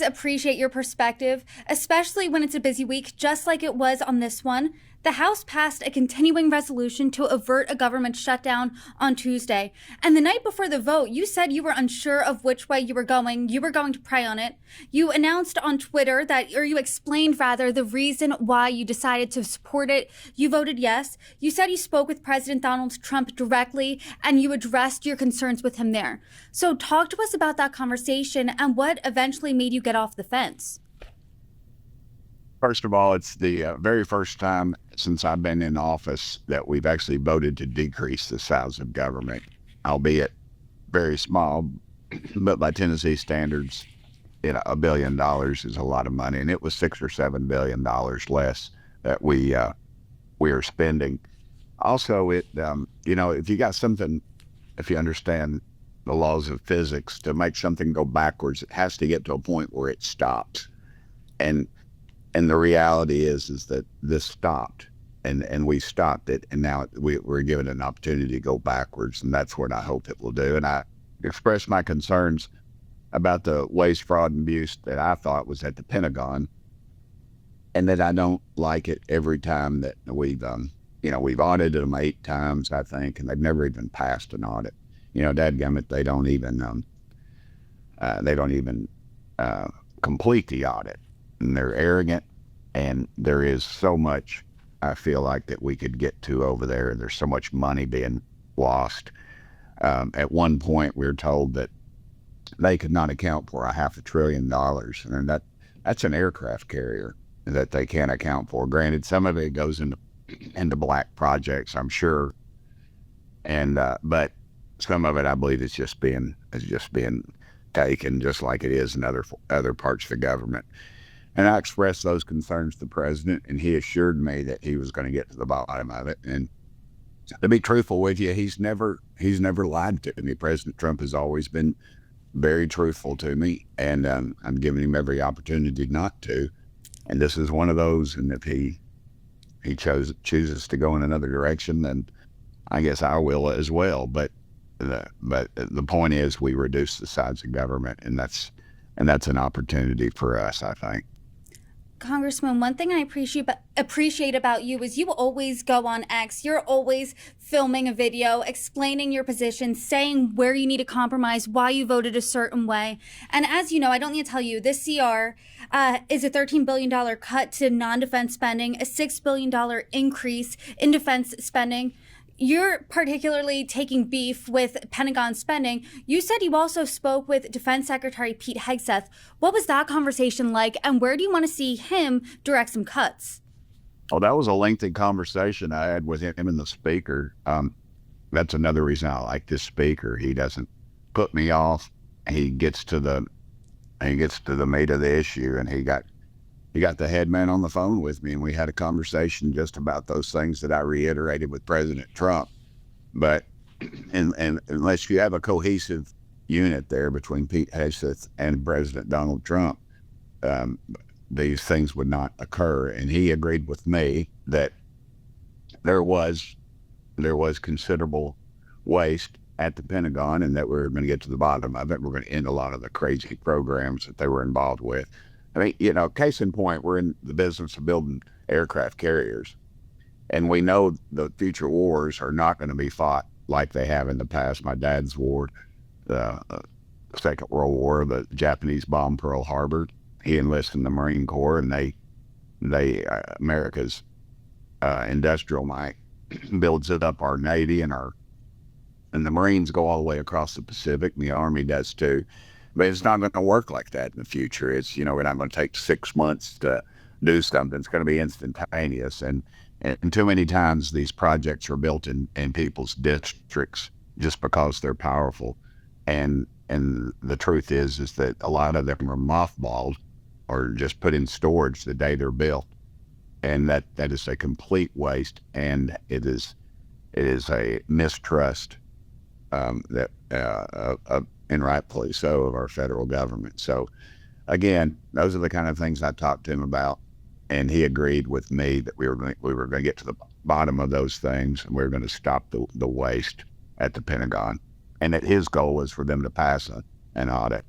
always appreciate your perspective, especially when it's a busy week, just like it was on this one. The House passed a continuing resolution to avert a government shutdown on Tuesday. And the night before the vote, you said you were unsure of which way you were going. You were going to pray on it. You announced on Twitter or you explained rather, the reason why you decided to support it. You voted yes. You said you spoke with President Donald Trump directly and you addressed your concerns with him there. So talk to us about that conversation and what eventually made you get off the fence. First of all, it's the very first time since I've been in office that we've actually voted to decrease the size of government, albeit very small, but by Tennessee standards, $1 billion is a lot of money, and it was $6 or $7 billion less that we are spending. Also, if you got something, if you understand the laws of physics, to make something go backwards, it has to get to a point where it stops, and the reality is that this stopped, and we stopped it, and now we're given an opportunity to go backwards, and that's what I hope it will do. And I expressed my concerns about the waste, fraud, and abuse that I thought was at the Pentagon, and that I don't like it every time that we've audited them 8 times, I think, and they've never even passed an audit. Dadgummit, they don't even complete the audit. And they're arrogant, and there is so much I feel like that we could get to over there, and there's so much money being lost. At one point, we were told that they could not account for $500 billion, and that's an aircraft carrier that they can't account for. Granted, some of it goes into black projects, I'm sure, and but some of it, I believe, is just being taken, just like it is in other parts of the government. And I expressed those concerns to the president, and he assured me that he was going to get to the bottom of it. And to be truthful with you, he's never lied to me. President Trump has always been very truthful to me, and I'm giving him every opportunity not to. And this is one of those. And if he chooses to go in another direction, then I guess I will as well. But the point is, we reduce the size of government, and that's an opportunity for us, I think. Congressman, one thing I appreciate about you is you always go on X. You're always filming a video, explaining your position, saying where you need to compromise, why you voted a certain way. And as you know, I don't need to tell you, this CR is a $13 billion cut to non-defense spending, a $6 billion increase in defense spending. You're particularly taking beef with Pentagon spending. You said you also spoke with Defense Secretary Pete Hegseth. What was that conversation like, and where do you want to see him direct some cuts? Oh, that was a lengthy conversation I had with him and the speaker. That's another reason I like this speaker. He doesn't put me off. He gets to the meat of the issue, and he got the head man on the phone with me, and we had a conversation just about those things that I reiterated with President Trump. But and unless you have a cohesive unit there between Pete Hegseth and President Donald Trump, these things would not occur. And he agreed with me that there was considerable waste at the Pentagon, and that we were going to get to the bottom of it. We're going to end a lot of the crazy programs that they were involved with. I mean, case in point, we're in the business of building aircraft carriers, and we know the future wars are not going to be fought like they have in the past. My dad's war, the Second World War, the Japanese bombed Pearl Harbor. He enlisted in the Marine Corps, and America's industrial might builds it up our Navy, and the Marines go all the way across the Pacific, and the Army does too. But it's not going to work like that in the future. It's, we're not going to take 6 months to do something. It's going to be instantaneous. And too many times these projects are built in people's districts just because they're powerful. And the truth is that a lot of them are mothballed or just put in storage the day they're built. And that is a complete waste. And it is a mistrust and rightfully so, of our federal government. So again, those are the kind of things I talked to him about, and he agreed with me that we were going to get to the bottom of those things, and we were going to stop the waste at the Pentagon, and that his goal was for them to pass an audit.